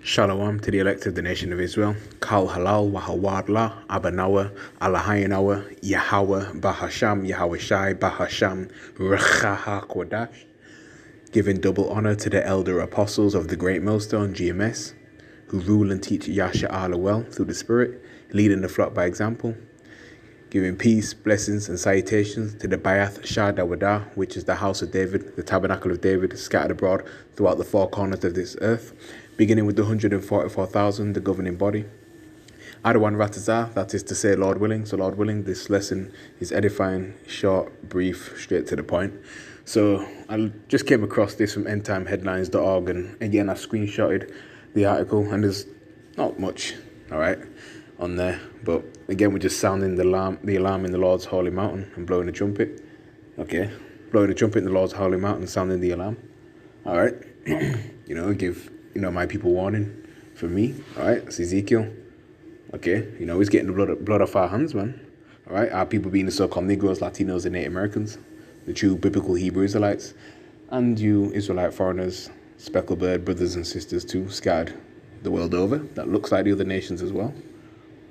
Shalom to the elect of the nation of Israel. Kal halal wahawadla abanawa alahayanawa Yahweh bahasham Yahweh Shai bahasham rechaha kodash. Giving double honor to the elder apostles of the great millstone GMS, who rule and teach Yasha'Allah well through the Spirit, leading the flock by example. Giving peace, blessings, and salutations to the Bayath Shah Dawadah, which is the house of David, the tabernacle of David, scattered abroad throughout the four corners of this earth, beginning with the 144,000, the governing body. Adawan Ratazah, that is to say, Lord willing. So, Lord willing, this lesson is edifying, short, brief, straight to the point. So, I just came across this from endtimeheadlines.org, and again, I screenshotted the article, and there's not much, all right, on there, but again, we're just sounding the alarm in the Lord's holy mountain and blowing the trumpet. Okay, blowing the trumpet in the Lord's holy mountain, sounding the alarm. All right, give my people warning from me. All right, it's Ezekiel. Okay, he's getting the blood off our hands, man. All right, our people being the so-called Negroes, Latinos, and Native Americans, the true biblical Hebrew Israelites, and you Israelite foreigners, speckled bird brothers and sisters too, scattered the world over. That looks like the other nations as well.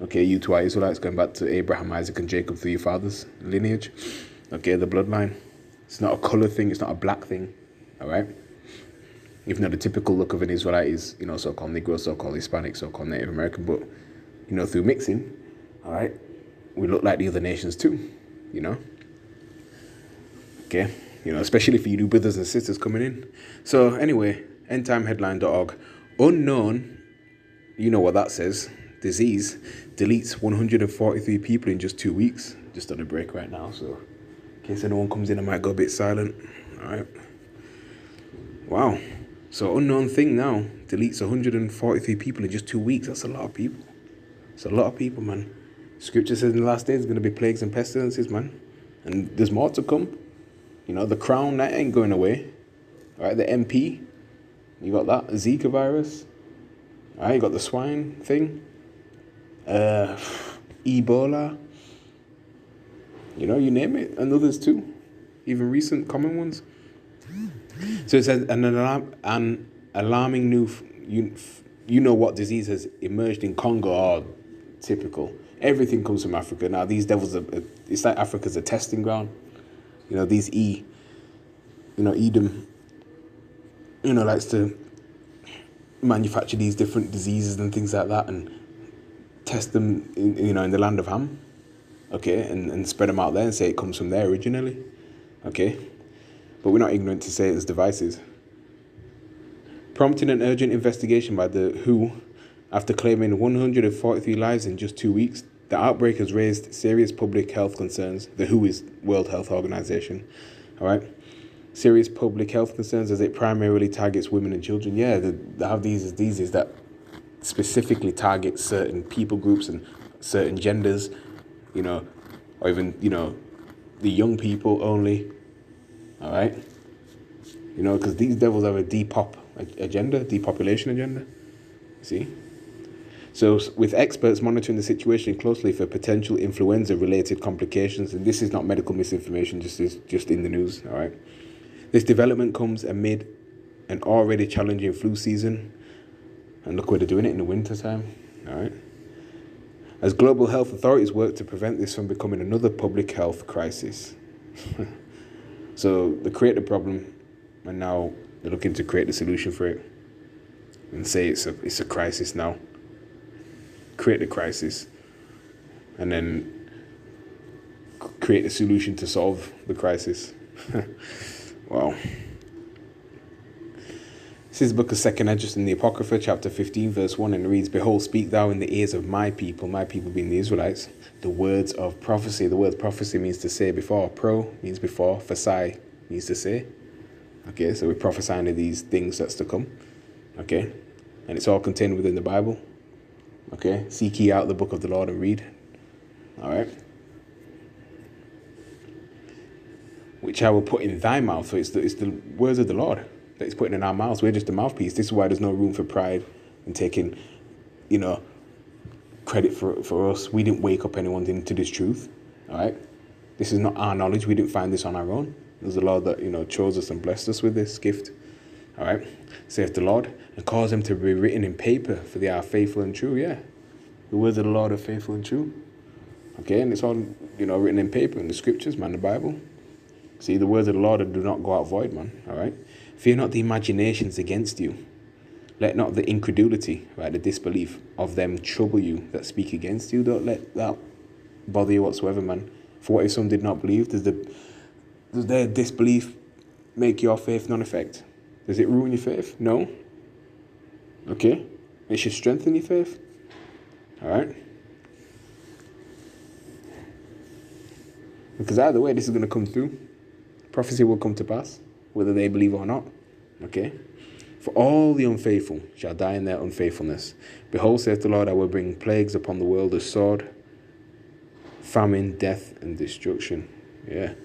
Okay, you two are Israelites going back to Abraham, Isaac, and Jacob through your father's lineage. Okay, the bloodline. It's not a color thing. It's not a black thing. All right? Even though the typical look of an Israelite is, so-called Negro, so-called Hispanic, so-called Native American, but, through mixing, all right, we look like the other nations too, Okay? Especially for you new brothers and sisters coming in. So, anyway, endtimeheadline.org. Unknown, you know what that says. Disease deletes 143 people in just 2 weeks. Just on a break right now, so in case anyone comes in, I might go a bit silent. All right. Wow. So unknown thing now deletes 143 people in just 2 weeks. That's a lot of people. It's a lot of people, man. Scripture says in the last days there's going to be plagues and pestilences, man. And there's more to come. The crown, that ain't going away. All right, the MP, you got that. Zika virus. All right, you got the swine thing. Ebola, you name it, and others too, even recent common ones. So it says an alarming new, what disease has emerged in Congo. Or typical. Everything comes from Africa now. These devils it's like Africa's a testing ground. These Edom, likes to manufacture these different diseases and things like that, and test them in the land of Ham, okay, and spread them out there and say it comes from there originally, okay, but we're not ignorant to say it's devices. Prompting an urgent investigation by the WHO after claiming 143 lives in just 2 weeks, the outbreak has raised serious public health concerns. The WHO is World Health Organization, all right, serious public health concerns as it primarily targets women and children. Yeah, they have these diseases that specifically target certain people groups and certain genders, or even, the young people only, all right? Because these devils have a depopulation agenda, see? So with experts monitoring the situation closely for potential influenza-related complications, and this is not medical misinformation, just in the news, all right? This development comes amid an already challenging flu season. And look where they're doing it in the winter time, all right? As global health authorities work to prevent this from becoming another public health crisis. So they create the problem, and now they're looking to create the solution for it. And say it's a crisis now. Create the crisis. And then create the solution to solve the crisis. Wow. This is the book of 2nd Esdras in the Apocrypha, chapter 15, verse 1, and it reads, Behold, speak thou in the ears of my people being the Israelites, the words of prophecy. The word prophecy means to say before. Pro means before. Phasai means to say. Okay, so we're prophesying of these things that's to come. Okay, and it's all contained within the Bible. Okay, seek ye out the book of the Lord and read. All right. Which I will put in thy mouth. So it's the words of the Lord that he's putting in our mouths. We're just a mouthpiece. This is why there's no room for pride and taking, credit for us. We didn't wake up anyone into this truth. All right. This is not our knowledge. We didn't find this on our own. It was the Lord that, chose us and blessed us with this gift. All right, saith the Lord, and cause them to be written in paper, for they are faithful and true. Yeah, the words of the Lord are faithful and true. Okay, and it's all, written in paper in the scriptures, man, the Bible. See, the words of the Lord do not go out void, man. All right, fear not the imaginations against you. Let not the incredulity, right, the disbelief of them trouble you that speak against you. Don't let that bother you whatsoever, man. For what if some did not believe? Does their disbelief make your faith non-effect? Does it ruin your faith? No. Okay. It should strengthen your faith. All right. Because either way, this is going to come through. Prophecy will come to pass, whether they believe or not. Okay. For all the unfaithful shall die in their unfaithfulness. Behold, saith the Lord, I will bring plagues upon the world, a sword, famine, death, and destruction. Yeah.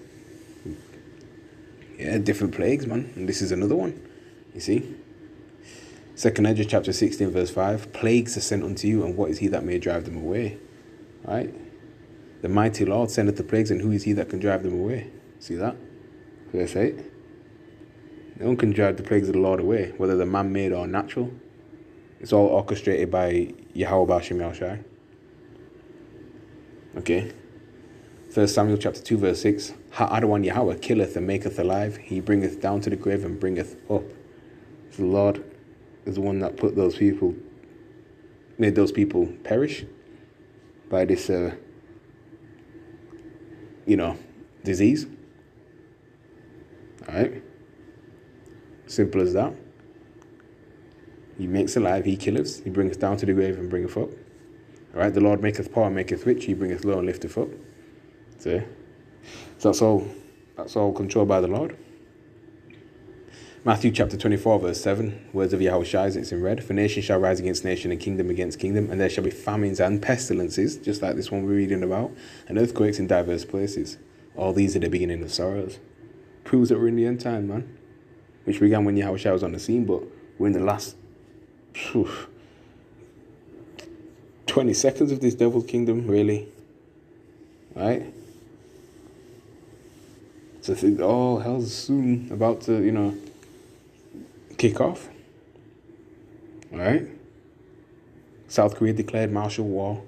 Yeah, different plagues, man. And this is another one. You see? 2 Ezra chapter 16, verse 5. Plagues are sent unto you, and what is he that may drive them away? Right? The mighty Lord sendeth the plagues, and who is he that can drive them away? See that? Verse 8. No one can drive the plagues of the Lord away, whether they're man-made or natural. It's all orchestrated by Yahweh Ba'ashem Yahushai. Okay. 1 Samuel chapter 2, verse 6. Ha-Adawan Yahweh killeth and maketh alive. He bringeth down to the grave and bringeth up. So the Lord is the one that made those people perish by this, disease. All right. Simple as that. He makes alive, he killeth, he bringeth down to the grave and bringeth up. All right, the Lord maketh poor and maketh rich, he bringeth low and lifteth up. See? So that's all controlled by the Lord. Matthew chapter 24, verse 7, words of Yahushua, it's in red. For nation shall rise against nation and kingdom against kingdom, and there shall be famines and pestilences, just like this one we're reading about, and earthquakes in diverse places. All these are the beginning of sorrows. Proves that we're in the end time, man. Which began when Yahushua was on the scene, but we're in the last 20 seconds of this devil's kingdom, really. Right? So hell's soon about to, kick off. All right? South Korea declared martial law.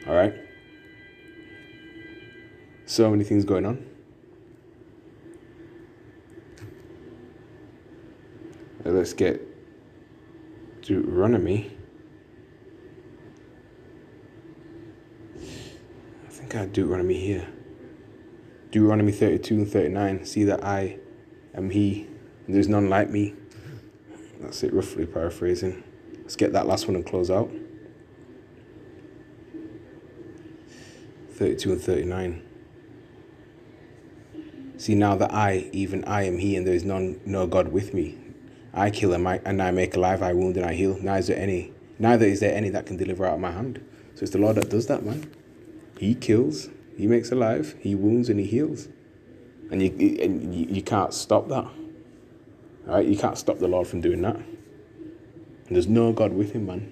All right? So many things going on. Let's get Deuteronomy. I think I had Deuteronomy here. Deuteronomy 32 and 39. See that I am he, and there's none like me. That's it, roughly paraphrasing. Let's get that last one and close out. 32 and 39. See now that I, even I am he, and there is no God with me. I kill and I make alive, I wound and I heal. Neither is there any that can deliver out of my hand. So it's the Lord that does that, man. He kills, he makes alive, he wounds and he heals. And you can't stop that. All right? You can't stop the Lord from doing that. And there's no God with him, man.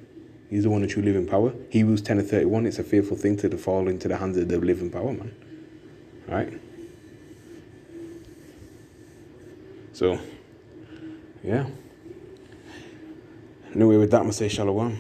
He's the one who truly lives in power. Hebrews 10 and 31, it's a fearful thing to fall into the hands of the living power, man. All right? So, yeah. Anyway, with that, I'm going to say shalom.